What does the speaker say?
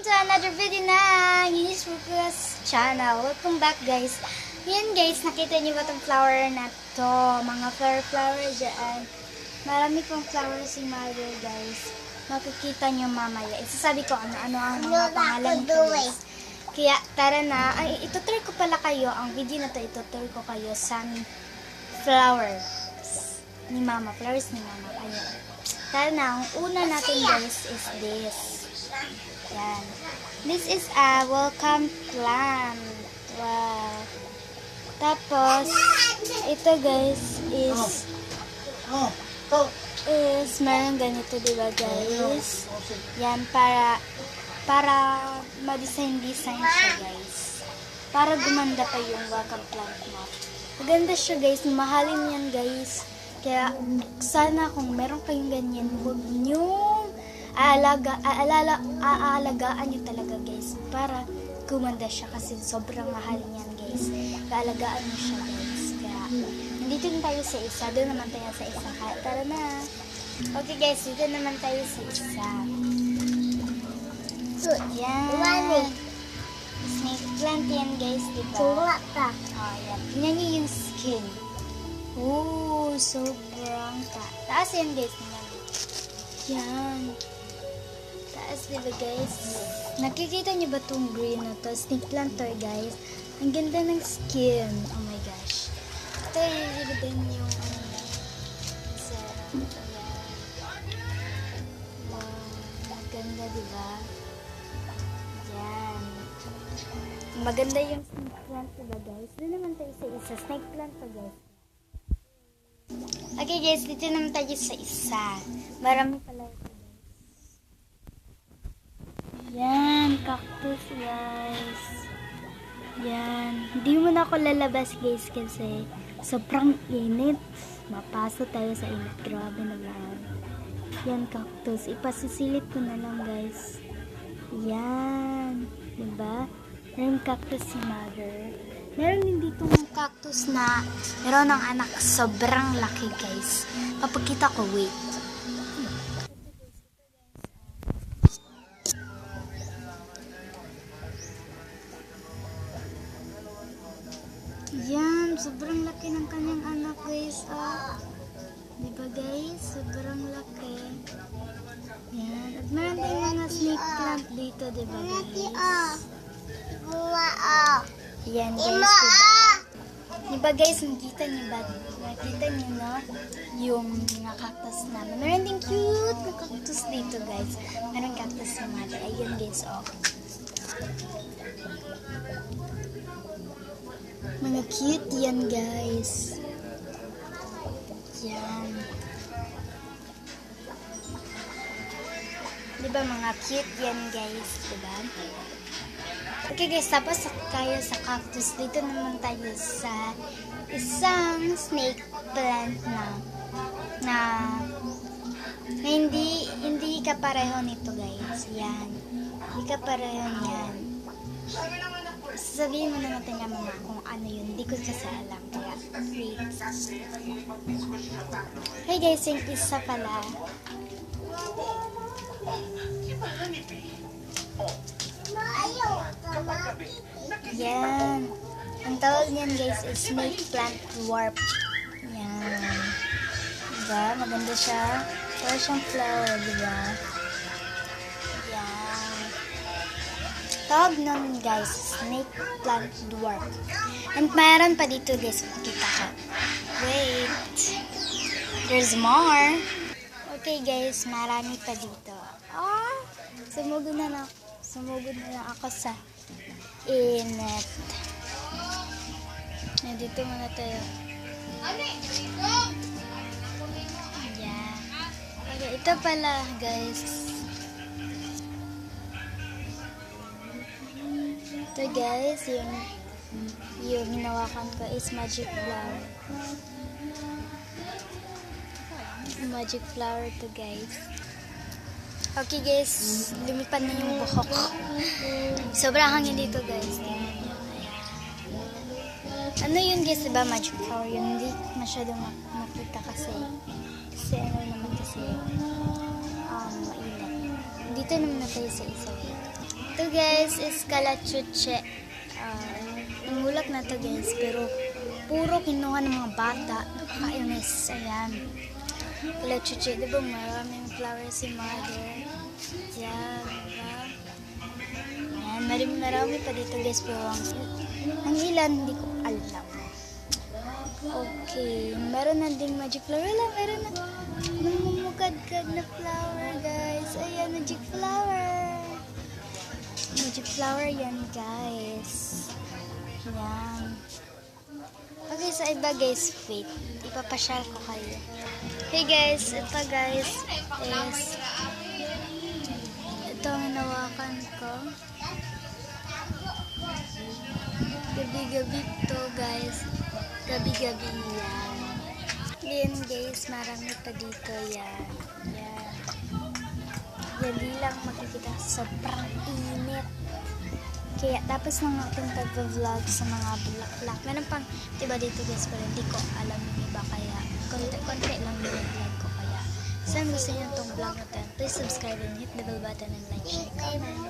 to another video na Eunice Rucas channel. Welcome back guys. Yan guys, nakita niyo ba itong flower na to? Mga flower dyan. Marami pong flower si mother guys. Makikita niyo mamaya. Isasabi ko ano-ano ang mga pangalan ko guys. Kaya tara na. Ay, itutur ko pala kayo. Ang video na to, itutur ko kayo sa flowers ni mama. Flowers ni mama. Ayun. Tara na. Ang una natin guys is this. Yan. This is a welcome plant. Wow. Tapos, ito guys is meron ganito, diba guys? Yan, para ma-design siya guys. Para gumanda pa yung welcome plant mo. Maganda siya guys. Mahalin yan guys. Kaya, sana kung meron kayong ganyan, huwag niyong aalagaan nyo talaga guys para gumanda siya kasi sobrang mahal niyan guys. Aalagaan nyo siya guys. Kaya nandito na tayo sa isa. Doon naman tayo sa isa. Tara na. Okay guys, dito naman tayo sa isa. So, yan. Snake plant yan guys, diba? Oh, yan. Tingnan nyo yung skin. Oh, sobrang taas yan guys. Yan. Taas, diba guys? Nakikita niyo ba itong green na to? Snake plant to guys. Ang ganda ng skin. Oh my gosh. Ito yung din yung serum. Wow. Maganda diba? Yan. Maganda yung snake plant diba guys? Doon naman tayo sa isa. Snake plant to guys. Okay guys, dito naman tayo sa isa. Marami pala ito. Yan, cactus guys. Yan. Hindi mo na ako lalabas guys kasi sobrang init. Mapasok tayo sa init. Grabe naman. Yan, cactus. Ipasisilip ko na lang guys. Yan. Diba? Meron cactus si mother. Meron din dito ng cactus na meron ng anak. Sobrang laki guys. Papakita ko, wait. Yan, sobrang laki ng kanyang anak guys. Diba guys? Sobrang laki. Yan. At meron tayong mga snake plant dito, diba guys? Yan guys, diba? Diba guys, nakita niyo ba? Nakita niyo no? Yung mga cactus namin. Meron din cute na cactus dito guys. Meron cactus sa mother. Ayun guys, oh. Mga cute yan guys. Yan. Diba mga cute yan guys? Diba? Okay guys, tapos tayo sa cactus. Dito naman tayo sa isang snake plant na hindi kapareho nito guys. Yan. Hindi kapareho yan. Sasabihin mo na natin niya mama kung ano yun. Hindi ko kasi alam. Kaya, wait. Hey guys, yung isa pala. Yan. Ang tawag niyan guys is snake plant dwarf. Yan. Diba? Maganda siya. Para siyang flower, diba? Tawag nun guys, snake plant dwarf. And mayroon pa dito guys, makikita ko. Wait. There's more. Okay guys, marami pa dito. Sumugod na lang ako sa init. Nandito muna tayo. Yan. Okay, ito pala guys. Ito guys, yung hinawakan ko is magic flower. Magic flower to guys. Okay guys, lumipad na yung buhok. Sobrang hangin dito guys. Ano yun guys, diba magic flower? Yung hindi masyadong makita kasi ano naman kasi mainit. Dito naman na tayo sa isa. Ito guys is kalachuche. Nangulak na to guys, pero puro kinuha ng mga bata. Nakakainis. Ayan. Kalachuche. Diba maraming flowers si mother? Yan. Diba? Ayan. Marami pa dito guys, pero ang ilan hindi ko alam. Okay. Meron na ding magic flower. Wala, meron na namumukadkad na flower guys. Ayan, magic flower. Magic flower yan guys. Yan. Okay, sa iba guys, wait. Ipapasyal ko kayo. Hey guys, ito guys is ito ang hinawakan ko. Gabi-gabi to guys. Gabi-gabi yan. Yan guys, marami pa dito yan. Yan. Dali lang makikita. Sobrang init. Kaya tapos ng ating pag-vlog sa mga bulaklak. Meron pang, diba dito guys, pero hindi ko alam yung iba. Kaya konti lang yung vlog ko. Kaya saan gusto nyo itong vlog natin, please subscribe and hit the bell button and like, share, comment.